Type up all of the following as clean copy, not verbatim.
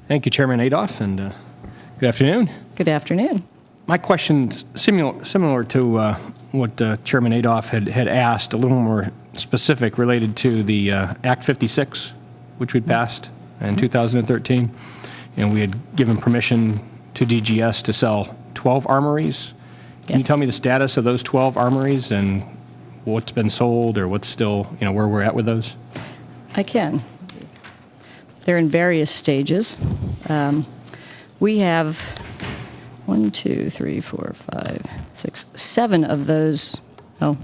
Thank you, Chairman Adolph, and good afternoon. Good afternoon. My question's similar to what Chairman Adolph had asked, a little more specific, related to the Act 56, which we'd passed in 2013, and we had given permission to DGS to sell 12 armories. Can you tell me the status of those 12 armories and what's been sold or what's still, where we're at with those? I can. They're in various stages. We have 7 of those. Oh,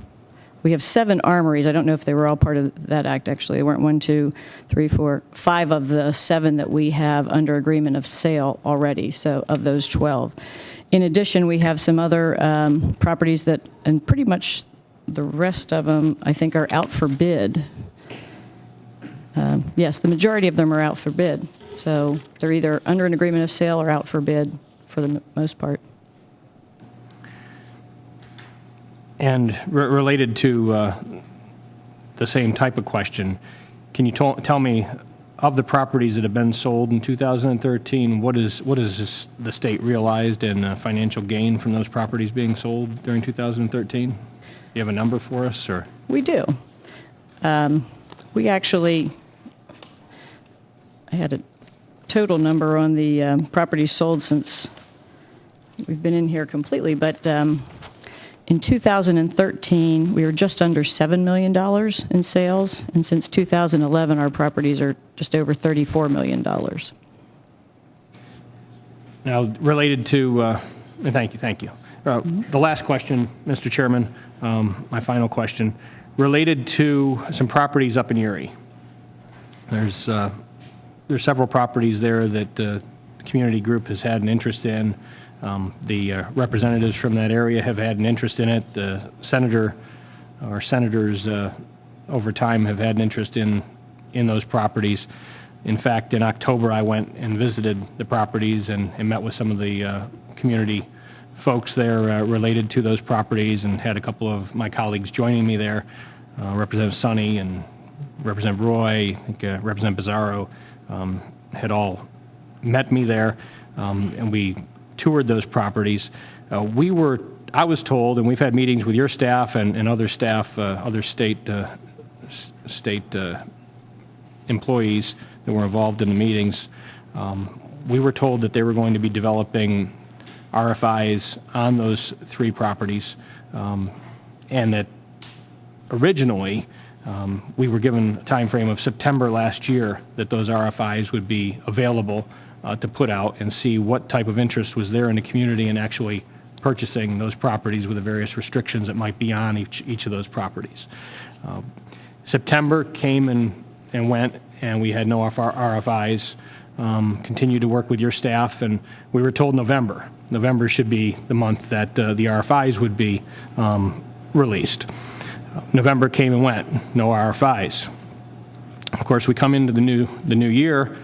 we have 7 armories. I don't know if they were all part of that act, actually. They weren't 5 of the 7 that we have under agreement of sale already, so of those 12. In addition, we have some other properties that, and pretty much the rest of them, I think, are out for bid. Yes, the majority of them are out for bid. So they're either under an agreement of sale or out for bid for the most part. And related to the same type of question, can you tell me, of the properties that have been sold in 2013, what is the state realized in financial gain from those properties being sold during 2013? Do you have a number for us, or? We do. We actually, I had a total number on the properties sold since we've been in here completely, but in 2013, we were just under $7 million in sales, and since 2011, our properties are just over $34 million. Now, related to, thank you. The last question, Mr. Chairman, my final question, related to some properties up in Erie. There's several properties there that the community group has had an interest in. The representatives from that area have had an interest in it. The senators over time have had an interest in those properties. In fact, in October, I went and visited the properties and met with some of the community folks there related to those properties, and had a couple of my colleagues joining me there, Representative Sonny and Representative Roy, I think Representative Bizzarro, had all met me there, and we toured those properties. I was told, and we've had meetings with your staff and other staff, other state employees that were involved in the meetings. We were told that they were going to be developing RFIs on those 3 properties, and that originally we were given a time frame of September last year that those RFIs would be available to put out and see what type of interest was there in the community in actually purchasing those properties with the various restrictions that might be on each of those properties. September came and went, and we had no RFIs. Continued to work with your staff, and we were told November. November should be the month that the RFIs would be released. November came and went, no RFIs. Of course, we come into the new year.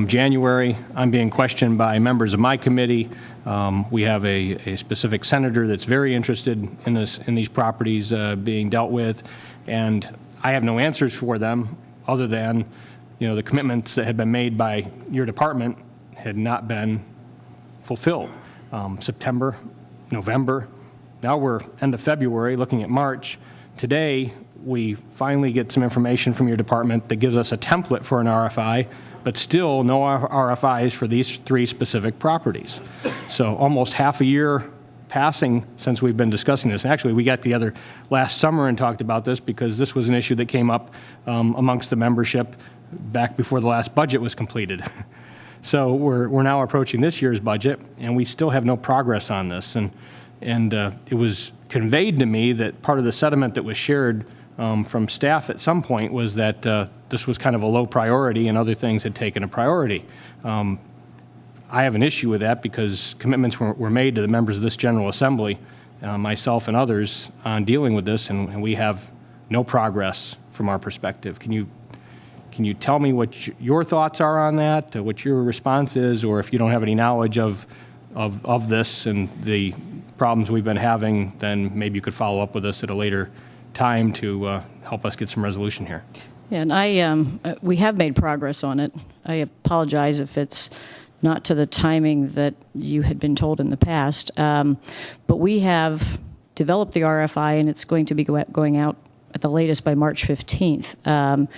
January, I'm being questioned by members of my committee. We have a specific senator that's very interested in these properties being dealt with, and I have no answers for them other than, the commitments that had been made by your department had not been fulfilled. September, November, now we're end of February, looking at March. Today, we finally get some information from your department that gives us a template for an RFI, but still no RFIs for these 3 specific properties. So almost half a year passing since we've been discussing this. And actually, we got together last summer and talked about this because this was an issue that came up amongst the membership back before the last budget was completed. So we're now approaching this year's budget, and we still have no progress on this. And it was conveyed to me that part of the sentiment that was shared from staff at some point was that this was kind of a low priority and other things had taken a priority. I have an issue with that because commitments were made to the members of this General Assembly, myself and others, on dealing with this, and we have no progress from our perspective. Can you tell me what your thoughts are on that, what your response is, or if you don't have any knowledge of this and the problems we've been having, then maybe you could follow up with us at a later time to help us get some resolution here. Yeah, and we have made progress on it. I apologize if it's not to the timing that you had been told in the past. But we have developed the RFI, and it's going to be going out at the latest by March 15th.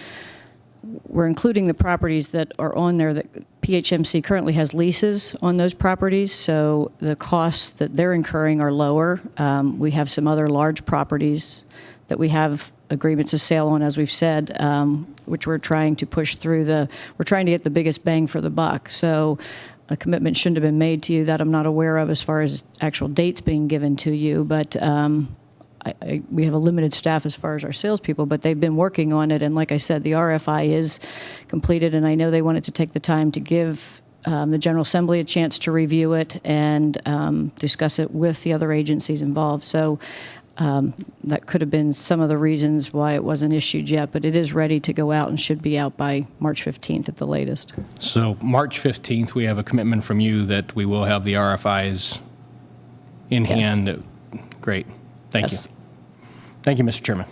We're including the properties that are on there that PHMC currently has leases on those properties, so the costs that they're incurring are lower. We have some other large properties that we have agreements of sale on, as we've said, which we're trying to push through we're trying to get the biggest bang for the buck. So a commitment shouldn't have been made to you that I'm not aware of as far as actual dates being given to you, but we have a limited staff as far as our salespeople, but they've been working on it. And like I said, the RFI is completed, and I know they wanted to take the time to give the General Assembly a chance to review it and discuss it with the other agencies involved. So that could have been some of the reasons why it wasn't issued yet, but it is ready to go out and should be out by March 15th at the latest. So March 15th, we have a commitment from you that we will have the RFIs in Yes. hand. Great. Thank Yes. you. Thank you, Mr. Chairman.